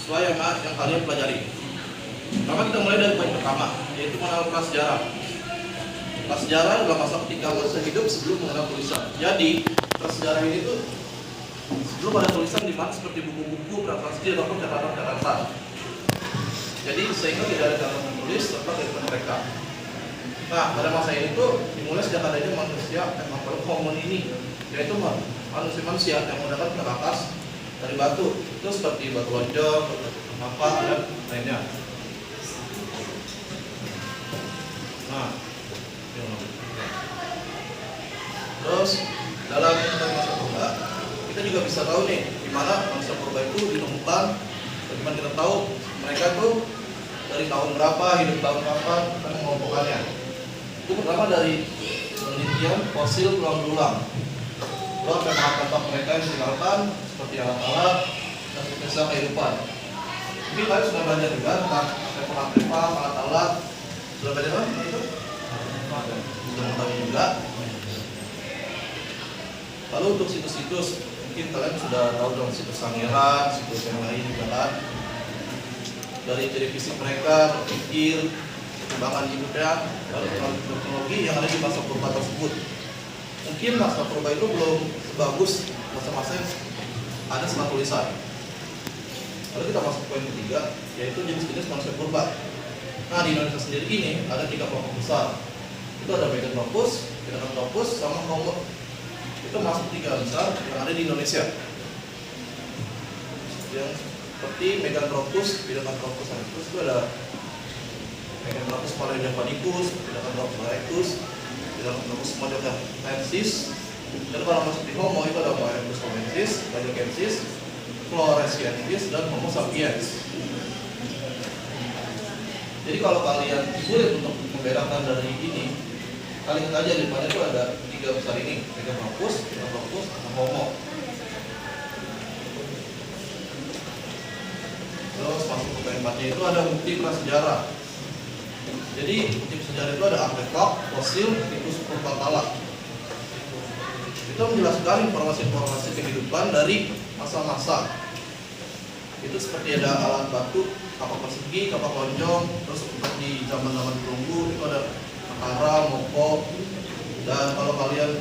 sesuai sama yang kalian pelajari. Pertama kita mulai dari poin pertama, yaitu mengenal prasejarah. Prasejarah adalah masa ketika manusia hidup sebelum mengenal tulisan. Jadi prasejarah ini tuh sebelum ada tulisan, di mana seperti buku-buku, prasasti ataupun catatan-catatan. Jadi sehingga tidak ada cara menulis serta dari mereka. Nah, pada masa ini tuh dimulai sejak adanya manusia yang homo ini, yaitu manusia yang menggunakan kertas dari batu. Itu seperti batu lonjong, apa dan lainnya. Nah, terus dalam masa purba kita juga bisa tahu nih di mana manusia purba itu ditemukan. Bagaimana kita tahu mereka tuh dari tahun berapa, hidup tahun kapan, dan mengelompokannya. Itu pertama dari penelitian fosil tulang belulang. Lalu tempat-tempat mereka yang ditinggalkan seperti alat-alat dan sisa kehidupan. Mungkin kalian sudah belajar juga tentang artefak, alat-alat. Sudah belajar kan? Itu sudah mengetahui juga. Lalu untuk situs-situs, mungkin kalian sudah tahu dong situs Sangiran, situs yang lain juga kan. Dari ciri fisik mereka, berpikir, perkembangan hidupnya, lalu teknologi yang ada di masa purba tersebut. Mungkin masa purba itu belum sebagus masa-masa yang ada setelah tulisan. Lalu kita masuk ke poin ketiga, yaitu jenis-jenis manusia purba. Nah, di Indonesia sendiri ini ada 3 kelompok besar. Itu ada Pithecanthropus, sama Homo. Itu masuk 3 besar yang ada di Indonesia. Yang seperti Meganthropus, Pithecanthropus itu ada Meganthropus paleojavanicus, Pithecanthropus erectus, Pithecanthropus mojokensis. Dan kalau masuk di Homo itu ada Homo erectus homensis, Mojokensis, Floresiensis, dan Homo sapiens. Jadi kalau kalian sulit untuk membedakan dari ini, kalian aja di depannya itu ada 3 besar ini, Pithecanthropus, sama Homo. Terus masuk ke poin 4-nya itu ada bukti prasejarah. Jadi bukti sejarah itu ada artefak, fosil, situs purbakala. Itu menjelaskan informasi-informasi kehidupan dari masa-masa. Itu seperti ada alat batu, kapak persegi, kapak lonjong. Terus untuk di zaman-zaman perunggu itu ada Akara, Moko. Dan kalau kalian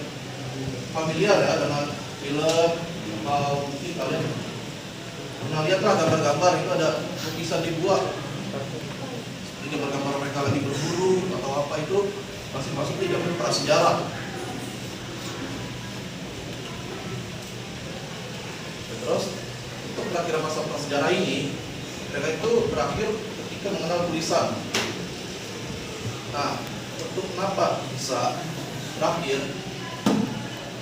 familiar ya dengan film, mungkin kalian pernah lihat lah gambar-gambar itu ada lukisan dibuat. Ini gambar-gambar mereka lagi berburu atau apa, itu masing-masing di zaman prasejarah. Terus untuk perakhiran masa prasejarah ini, mereka itu berakhir ketika mengenal tulisan. Nah, untuk kenapa bisa berakhir?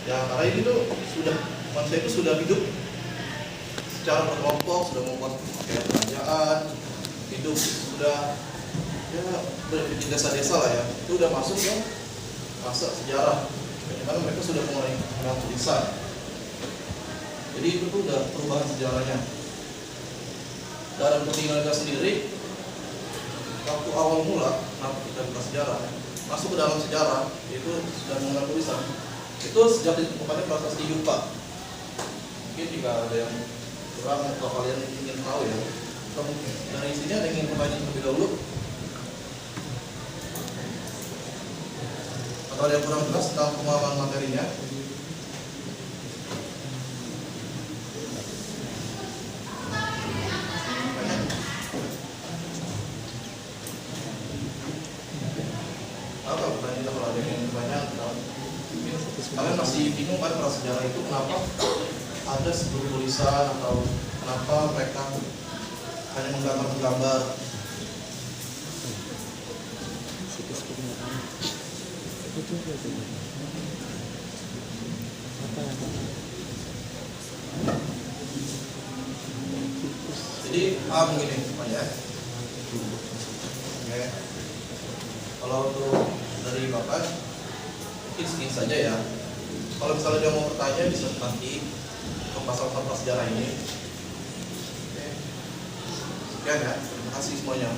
Ya karena ini tuh manusia itu sudah hidup secara berkelompok, sudah membuat kerajaan, hidup sudah di desa-desa lah ya. Itu udah masuk ke masa sejarah, karena mereka sudah mulai mengenal tulisan. Jadi itu tuh udah perubahan sejarahnya. Dan untuk Indonesia sendiri, waktu awal mula kita buka sejarah, masuk ke dalam sejarah, itu sudah mengenal tulisan. Itu sejak ditemukannya prasasti Yupa. Mungkin jika ada yang kurang atau kalian ingin tahu ya, dari sini ada yang ingin bertanya terlebih dahulu, atau ada yang kurang jelas tentang pemahaman materinya. Kalian masih bingung kan prasejarah itu kenapa ada sebelum tulisan, atau kenapa mereka hanya menggambar-gambar? Jadi paham begini semuanya. Oke. Kalau untuk dari Bapak mungkin segini saja ya. Kalau misalnya dia mau bertanya bisa nanti ke pasal-pasal sejarah ini. Oke. Sekian ya. Terima kasih semuanya.